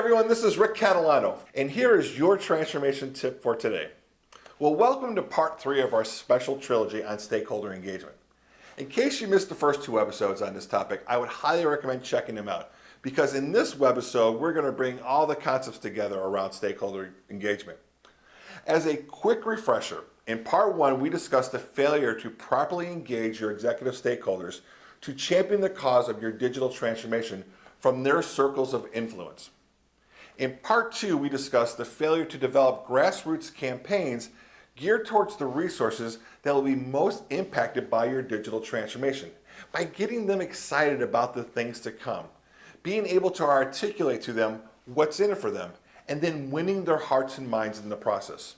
everyone, this is Rick Catalano, and here is your transformation tip for today. Well, welcome to part 3 of our special trilogy on stakeholder engagement. In case you missed the first 2 episodes on this topic, I would highly recommend checking them out, because in this webisode, we're going to bring all the concepts together around stakeholder engagement. As a quick refresher, in part 1, we discussed the failure to properly engage your executive stakeholders to champion the cause of your digital transformation from their circles of influence. In part 2, we discussed the failure to develop grassroots campaigns geared towards the resources that will be most impacted by your digital transformation, by getting them excited about the things to come, being able to articulate to them what's in it for them, and then winning their hearts and minds in the process.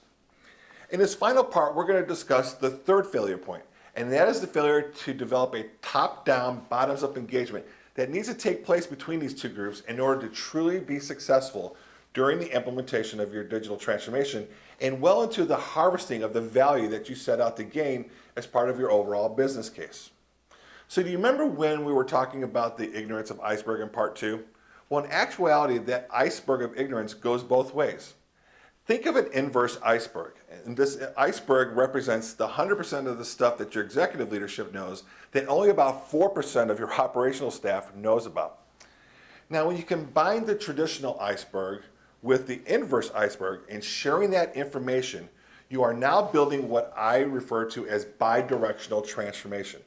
In this final part, we're going to discuss the third failure point, and that is the failure to develop a top-down, bottoms-up engagement that needs to take place between these two groups in order to truly be successful during the implementation of your digital transformation and well into the harvesting of the value that you set out to gain as part of your overall business case. So do you remember when we were talking about the ignorance of iceberg in part 2? Well, in actuality, that iceberg of ignorance goes both ways. Think of an inverse iceberg, and this iceberg represents the 100% of the stuff that your executive leadership knows that only about 4% of your operational staff knows about. Now, when you combine the traditional iceberg with the inverse iceberg and sharing that information, you are now building what I refer to as bidirectional transformation.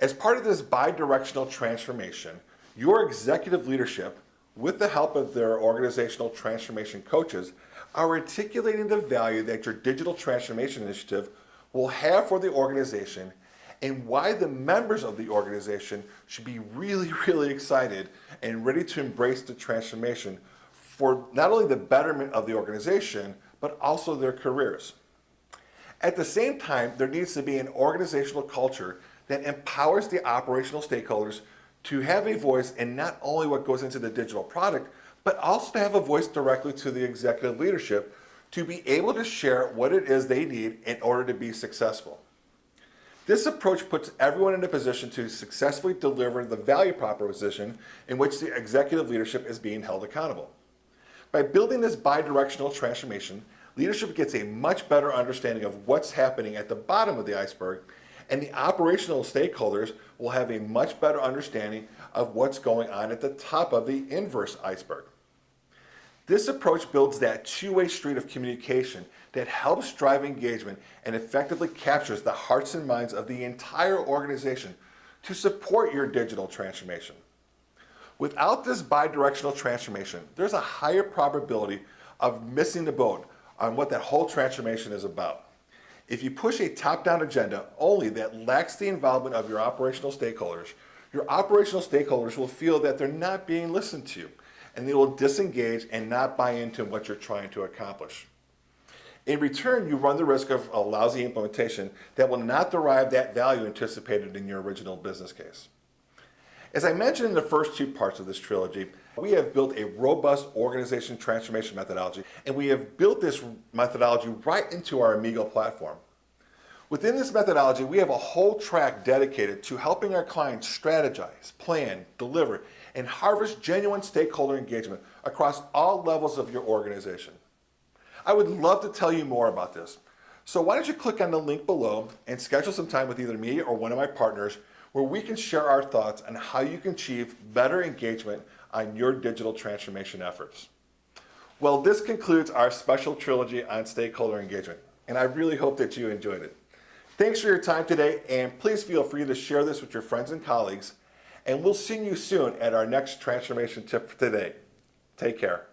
As part of this bidirectional transformation, your executive leadership, with the help of their organizational transformation coaches, are articulating the value that your digital transformation initiative will have for the organization and why the members of the organization should be really excited and ready to embrace the transformation for not only the betterment of the organization, but also their careers. At the same time, there needs to be an organizational culture that empowers the operational stakeholders to have a voice in not only what goes into the digital product, but also to have a voice directly to the executive leadership to be able to share what it is they need in order to be successful. This approach puts everyone in a position to successfully deliver the value proposition in which the executive leadership is being held accountable. By building this bidirectional transformation, leadership gets a much better understanding of what's happening at the bottom of the iceberg, and the operational stakeholders will have a much better understanding of what's going on at the top of the inverse iceberg. This approach builds that two-way street of communication that helps drive engagement and effectively captures the hearts and minds of the entire organization to support your digital transformation. Without this bidirectional transformation, there's a higher probability of missing the boat on what that whole transformation is about. If you push a top-down agenda only that lacks the involvement of your operational stakeholders will feel that they're not being listened to, and they will disengage and not buy into what you're trying to accomplish. In return, you run the risk of a lousy implementation that will not derive that value anticipated in your original business case. As I mentioned in the first 2 parts of this trilogy, we have built a robust organization transformation methodology, and we have built this methodology right into our Amigo platform. Within this methodology, we have a whole track dedicated to helping our clients strategize, plan, deliver, and harvest genuine stakeholder engagement across all levels of your organization. I would love to tell you more about this, so why don't you click on the link below and schedule some time with either me or one of my partners where we can share our thoughts on how you can achieve better engagement on your digital transformation efforts. Well, this concludes our special trilogy on stakeholder engagement, and I really hope that you enjoyed it. Thanks for your time today, and please feel free to share this with your friends and colleagues, and we'll see you soon at our next transformation tip for today. Take care.